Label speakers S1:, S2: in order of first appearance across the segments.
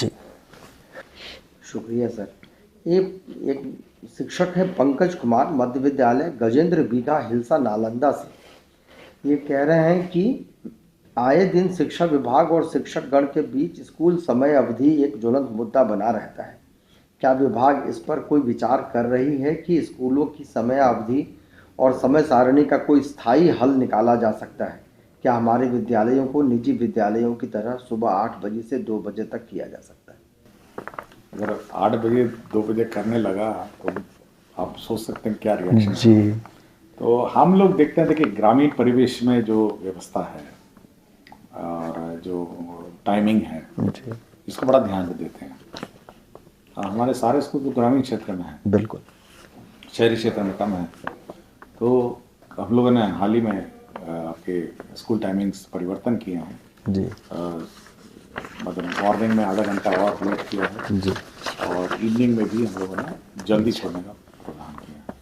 S1: जी।
S2: शुक्रिया सर। ये एक शिक्षक है पंकज कुमार, मध्य विद्यालय गजेंद्र बीघा, हिलसा, नालंदा से। ये कह रहे हैं कि आए दिन शिक्षा विभाग और शिक्षक गण के बीच स्कूल समय अवधि एक ज्वलंत मुद्दा बना रहता है। क्या विभाग इस पर कोई विचार कर रही है कि स्कूलों की समय अवधि और समय सारणी का कोई स्थायी हल निकाला जा सकता है? क्या हमारे विद्यालयों को निजी विद्यालयों की तरह सुबह 8 बजे से 2 बजे तक किया जा सकता है?
S3: अगर 8 बजे 2 बजे करने लगा तो आप सोच सकते हैं क्या रिएक्शन
S1: जी।
S3: है। तो हम लोग देखते हैं, देखिए ग्रामीण परिवेश में जो व्यवस्था है और जो टाइमिंग है
S1: जी।
S3: इसको बड़ा ध्यान से देते हैं। हमारे सारे स्कूल तो ग्रामीण क्षेत्र में है,
S1: बिल्कुल।
S3: शहरी क्षेत्र में कम है। तो हम लोगों ने हाल ही में आपके स्कूल टाइमिंग्स परिवर्तन किए हैं।
S1: जी।
S3: मतलब मॉर्निंग में आधा घंटा और लेट किया है
S1: जी।
S3: और इवनिंग में भी हम लोगों ने जल्दी छोड़ने का प्रावधान किया है।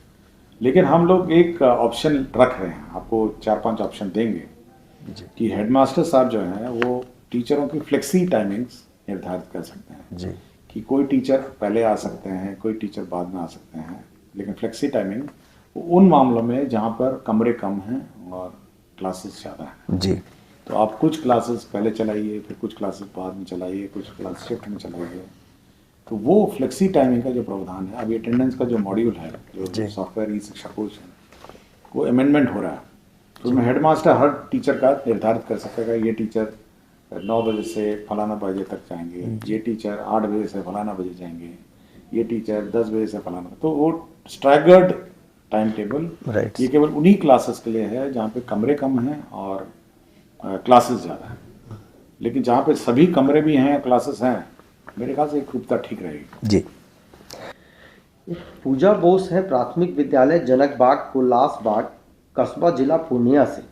S3: लेकिन हम लोग एक ऑप्शन रख रहे हैं, आपको 4-5 ऑप्शन देंगे
S1: जी।
S3: कि हेडमास्टर साहब जो हैं वो टीचरों की फ्लेक्सी टाइमिंग्स निर्धारित कर सकते हैं
S1: जी।
S3: कि कोई टीचर पहले आ सकते हैं, कोई टीचर बाद में आ सकते हैं, लेकिन फ्लेक्सी टाइमिंग उन मामलों में जहाँ पर कमरे कम हैं और क्लासेस ज़्यादा हैं।
S1: जी।
S3: तो आप कुछ क्लासेस पहले चलाइए, फिर कुछ क्लासेस बाद में चलाइए, कुछ क्लास शिफ्ट में चलाइए। तो वो फ्लेक्सी टाइमिंग का जो प्रावधान है, अभी अटेंडेंस का जो मॉड्यूल है, जो सॉफ्टवेयर ई शिक्षा कोश है, वो अमेंडमेंट हो रहा है। तो उसमें हेडमास्टर हर टीचर का निर्धारित कर सकेगा, ये टीचर 9 बजे से फलाना बजे तक जाएंगे, ये टीचर 8 बजे से फलाना बजे जाएंगे, ये टीचर 10 बजे से फलाना। तो वो स्ट्रैगर्ड टाइम टेबल ये केवल उन्हीं क्लासेस के लिए है जहाँ पे कमरे कम हैं और क्लासेस ज़्यादा हैं। लेकिन जहाँ पे सभी कमरे भी हैं, क्लासेस हैं, मेरे ख्याल से एक रूपता ठीक रहेगी।
S1: जी।
S2: पूजा बोस है, प्राथमिक विद्यालय जनक बाग, कुलास बाग, कस्बा, जिला पूर्णिया से।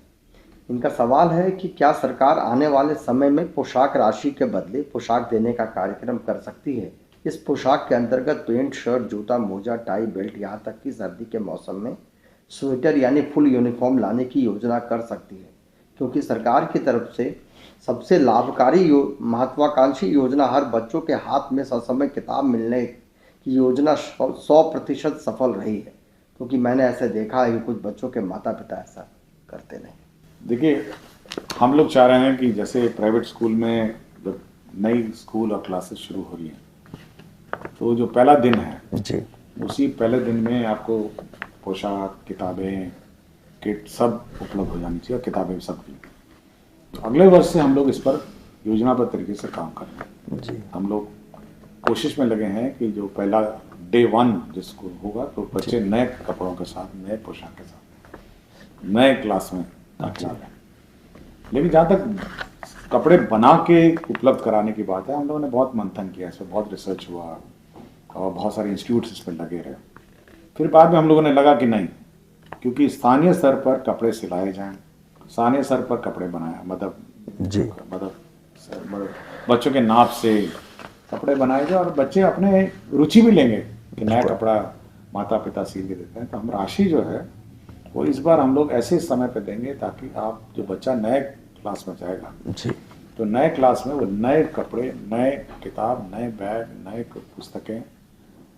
S2: इनका सवाल है कि क्या सरकार आने वाले समय में पोशाक राशि के बदले पोशाक देने का कार्यक्रम कर सकती है? इस पोशाक के अंतर्गत पेंट, शर्ट, जूता, मोजा, टाई, बेल्ट, यहाँ तक कि सर्दी के मौसम में स्वेटर यानी फुल यूनिफॉर्म लाने की योजना कर सकती है, क्योंकि सरकार की तरफ से सबसे लाभकारी महत्वाकांक्षी योजना हर बच्चों के हाथ में ससमय किताब मिलने की योजना 100% सफल रही है। क्योंकि मैंने ऐसे देखा है कि कुछ बच्चों के माता पिता ऐसा करते नहीं।
S3: देखिए, हम लोग चाह रहे हैं कि जैसे प्राइवेट स्कूल में जब नई स्कूल और क्लासेस शुरू हो रही हैं, तो जो पहला दिन है
S1: जी।
S3: उसी पहले दिन में आपको पोशाक, किताबें, किट सब उपलब्ध हो जानी चाहिए और किताबें भी सब की। तो अगले वर्ष से हम लोग इस पर योजनाबद्ध तरीके से काम कर रहे हैं।
S1: जी।
S3: हम लोग कोशिश में लगे हैं कि जो पहला डे 1 जिसको होगा तो बच्चे नए कपड़ों के साथ, नए पोशाक के साथ नए क्लास में दाखिला लें। लेकिन जहाँ तक कपड़े बना के उपलब्ध कराने की बात है, हम लोगों ने बहुत मंथन किया, इस पर बहुत रिसर्च हुआ और बहुत सारे इंस्टीट्यूट्स इस पर लगे रहे। फिर बाद में हम लोगों ने लगा कि नहीं, क्योंकि स्थानीय स्तर पर कपड़े सिलाए जाएं, स्थानीय स्तर पर कपड़े बनाए, मतलब बच्चों के नाप से कपड़े बनाए जाए और बच्चे अपने रुचि भी लेंगे कि नया कपड़ा माता पिता सिल के देते हैं। तो हम राशि जो है वो इस बार हम लोग ऐसे समय पे देंगे ताकि आप जो बच्चा नए क्लास में जाएगा
S1: जी।
S3: तो नए क्लास में वो नए कपड़े, नए किताब, नए बैग, नए पुस्तकें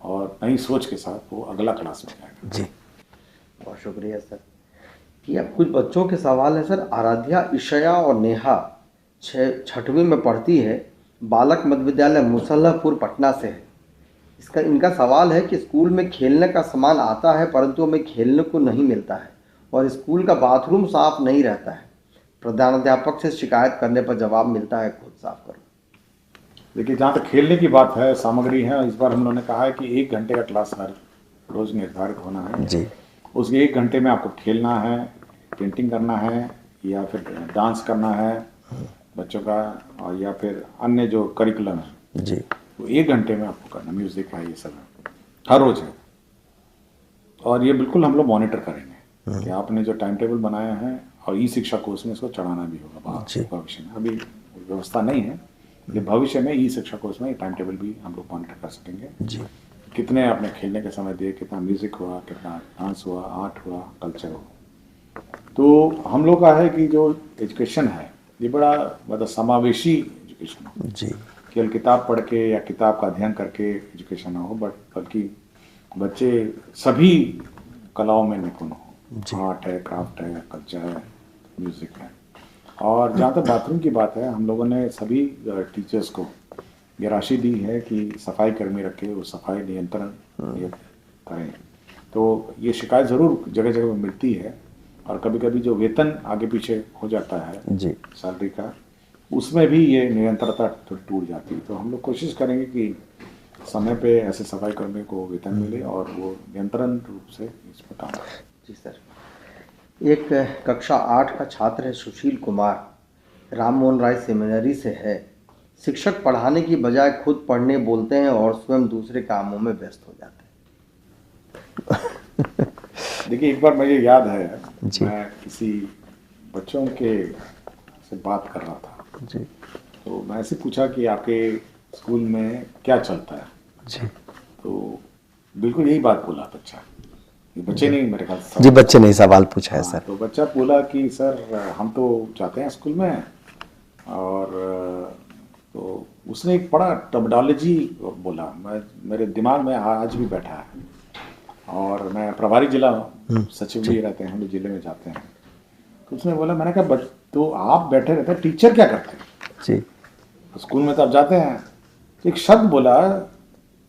S3: और नई सोच के साथ वो अगला क्लास में जाएगा।
S1: जी।
S2: बहुत शुक्रिया सर। कि अब कुछ बच्चों के सवाल है सर। आराध्या, ईशया और नेहा 6वीं में पढ़ती है, बालक मध्य विद्यालय मुसल्लापुर पटना से है। इनका सवाल है कि स्कूल में खेलने का सामान आता है परंतु हमें खेलने को नहीं मिलता है और स्कूल का बाथरूम साफ नहीं रहता है। प्रधानाध्यापक से शिकायत करने पर जवाब मिलता है खुद साफ करो।
S3: देखिए, जहाँ तक खेलने की बात है, सामग्री है, इस बार हम लोगों ने कहा है कि 1 घंटे का क्लास हर रोज निर्धारित होना है।
S1: जी।
S3: उस 1 घंटे में आपको खेलना है, पेंटिंग करना है या फिर डांस करना है बच्चों का, और या फिर अन्य जो करिकुलम है
S1: जी।
S3: वो 1 घंटे में आपको करना। म्यूजिक है, ये सब हर रोज है और ये बिल्कुल हम लोग मॉनिटर करेंगे कि आपने जो टाइम टेबल बनाया है और ई शिक्षा कोर्स में इसको चढ़ाना भी होगा भविष्य में। अभी व्यवस्था नहीं है, लेकिन भविष्य में ई शिक्षा कोर्स में टाइम टेबल भी हम लोग मॉनिटर कर सकेंगे।
S1: जी।
S3: कितने आपने खेलने के समय दिए, कितना म्यूजिक हुआ, कितना डांस हुआ, आर्ट हुआ, कल्चर हुआ। तो हम लोग का है कि जो एजुकेशन है ये बड़ा मतलब समावेशी एजुकेशन है।
S1: जी।
S3: केवल किताब पढ़ के या किताब का अध्ययन करके एजुकेशन ना हो, बल्कि बच्चे सभी कलाओं में निपुण हो। आर्ट है, क्राफ्ट है, कल्चर है, म्यूजिक है। और जहाँ तक बाथरूम की बात है, हम लोगों ने सभी टीचर्स को ये राशि दी है कि सफाई कर्मी रखे, वो सफाई नियंत्रण करें। तो ये शिकायत ज़रूर जगह जगह पर मिलती है, और कभी कभी जो वेतन आगे पीछे हो जाता है
S2: जी
S3: सैलरी का, उसमें भी ये निरंतरता थोड़ी टूट जाती है। तो हम लोग कोशिश करेंगे कि समय पे ऐसे सफाई कर्मी को वेतन मिले और वो नियंत्रण रूप से इस पर काम करें।
S2: जी सर, एक कक्षा 8 का छात्र है सुशील कुमार, राम मोहन राय सेमिनरी से है। शिक्षक पढ़ाने की बजाय खुद पढ़ने बोलते हैं और स्वयं दूसरे कामों में व्यस्त हो जाते हैं।
S3: देखिए, एक बार मुझे याद है, मैं किसी बच्चों के से बात कर रहा था
S2: जी
S3: तो मैं ऐसे पूछा कि आपके स्कूल में क्या चलता है।
S2: जी
S3: तो बिल्कुल यही बात बोला बच्चा, बच्चे नहीं मेरे ख्याल से,
S2: जी बच्चे ने सवाल पूछा है
S3: हाँ,
S2: सर।
S3: तो बच्चा बोला कि सर हम तो जाते हैं स्कूल में, और तो उसने एक बड़ा टर्मिनोलॉजी बोला, मेरे दिमाग में आज भी बैठा है। और मैं प्रभारी जिला सचिव भी रहते हैं, हम लोग जिले में जाते हैं। तो उसने बोला, मैंने कहा तो आप बैठे रहते हैं, टीचर क्या करते हैं?
S2: जी
S3: स्कूल में तो आप जाते हैं। एक शब्द बोला,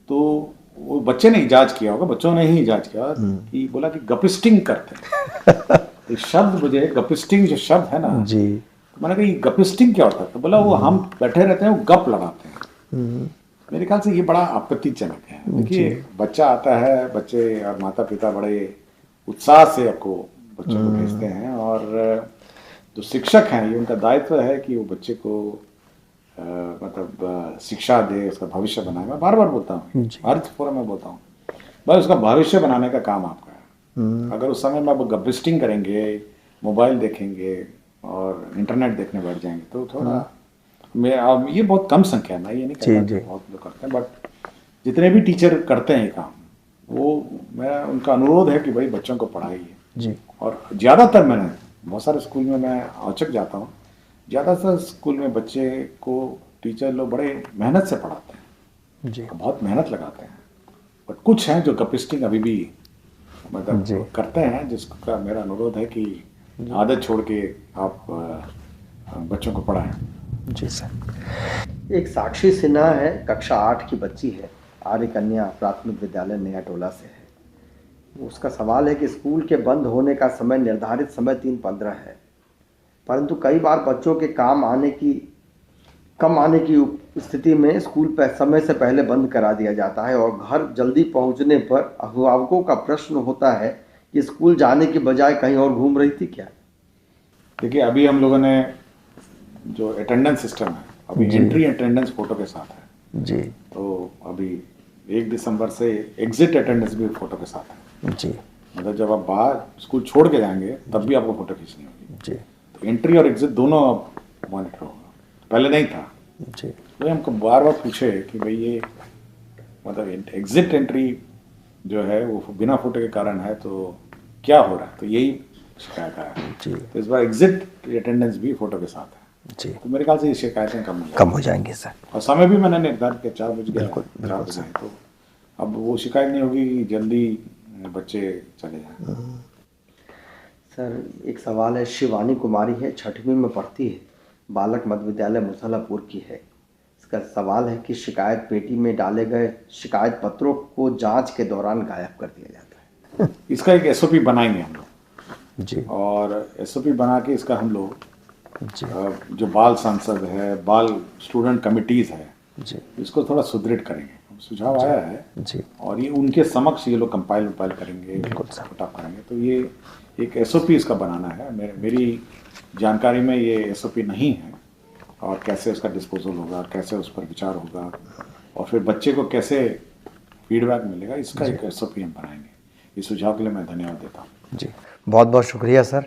S3: तो वो बच्चे ने इजाज किया होगा, बच्चों ने ही इजाज किया कि बोला कि गपिस्टिंग करते हैं। तो शब्द मुझे गपिस्टिंग जो शब्द है ना
S2: जी,
S3: तो मैंने कहा ये गपिस्टिंग क्या होता है? तो बोला वो हम बैठे रहते हैं, वो गप लगाते हैं। मेरे ख्याल से ये बड़ा आपत्तिजनक है। देखिए, बच्चा आता है, बच्चे और माता पिता बड़े उत्साह से आपको बच्चों को भेजते हैं, और जो शिक्षक हैं ये उनका दायित्व है कि वो बच्चे को मतलब शिक्षा दे, उसका भविष्य बनाए। मैं बार बार बोलता हूँ, हर फोरम में बोलता हूँ, बस उसका भविष्य बनाने का काम आपका है। अगर उस समय में आप गपिस्टिंग करेंगे, मोबाइल देखेंगे और इंटरनेट देखने बैठ जाएंगे तो थोड़ा अब ये बहुत कम संख्या है, मैं ये नहीं कहता कि बहुत लोग करते हैं, बट जितने भी टीचर करते हैं ये काम, वो मेरा उनका अनुरोध है कि भाई बच्चों को पढ़ाइए
S2: जी।
S3: और ज़्यादातर मैंने बहुत सारे स्कूल में मैं औचक जाता हूँ, ज़्यादातर स्कूल में बच्चे को टीचर लोग बड़े मेहनत से पढ़ाते हैं
S2: जी,
S3: बहुत मेहनत लगाते हैं। बट कुछ हैं जो गपिस्टिंग अभी भी मतलब करते हैं, जिसका मेरा अनुरोध है कि आदत छोड़ के आप बच्चों को पढ़ाएं।
S2: जी सर। एक साक्षी सिन्हा है, कक्षा 8 की बच्ची है, आर्य कन्या प्राथमिक विद्यालय नया टोला से है। उसका सवाल है कि स्कूल के बंद होने का समय निर्धारित समय 3:15 है, परंतु कई बार बच्चों के कम आने की स्थिति में स्कूल पर समय से पहले बंद करा दिया जाता है, और घर जल्दी पहुंचने पर अभिभावकों का प्रश्न होता है कि स्कूल जाने की बजाय कहीं और घूम रही थी क्या।
S3: देखिए, अभी हम लोगों ने जो अटेंडेंस सिस्टम है, अभी एंट्री अटेंडेंस फोटो के साथ है
S2: जी।
S3: तो अभी 1 दिसंबर से एग्जिट अटेंडेंस भी फोटो के साथ है
S2: जी।
S3: मतलब जब आप बाहर स्कूल छोड़ के जाएंगे तब भी आपको फोटो खींचनी होगी
S2: जी।
S3: तो एंट्री और एग्जिट दोनों अब मॉनिटर होगा, पहले नहीं था
S2: जी।
S3: तो हमको बार बार पूछे कि भाई ये मतलब एग्जिट एंट्री जो है वो बिना फोटो के कारण है, तो क्या हो रहा है? तो यही शिकायत है
S2: जी।
S3: तो इस बार एग्जिट अटेंडेंस भी फोटो के साथ है
S2: जी,
S3: तो मेरे ख्याल से ये शिकायतें
S2: कम हो जाएंगी सर।
S3: और समय भी मैंने निर्धारित किया 4 बजे,
S2: बिल्कुल,
S3: 4 बजे, तो अब वो शिकायत नहीं होगी कि जल्दी बच्चे चले जाएं।
S2: सर, एक सवाल है, शिवानी कुमारी है, 6वीं में पढ़ती है, बालक मध्य विद्यालय मुसहलापुर की है। इसका सवाल है कि शिकायत पेटी में डाले गए शिकायत पत्रों को जांच के दौरान गायब कर दिया जाता है।
S3: इसका एक एसओपी बनाएंगे हम लोग
S2: जी।
S3: और एसओपी बना के इसका हम लोग
S2: जी।
S3: जो बाल सांसद है, बाल स्टूडेंट कमिटीज है
S2: जी,
S3: इसको थोड़ा सुदृढ़ करेंगे। सुझाव आया है
S2: जी,
S3: और ये उनके समक्ष ये लोग कंपाइल करेंगे, फटाफट करेंगे। तो ये एक एसओपी इसका बनाना है। मेरी जानकारी में ये एसओपी नहीं है और कैसे उसका डिस्पोजल होगा, कैसे उस पर विचार होगा और फिर बच्चे को कैसे फीडबैक मिलेगा, इसका एक एसओपी हम बनाएंगे। इस सुझाव के लिए मैं धन्यवाद देता हूँ।
S2: जी, बहुत बहुत शुक्रिया सर,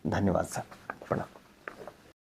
S2: धन्यवाद सर, प्रणाम।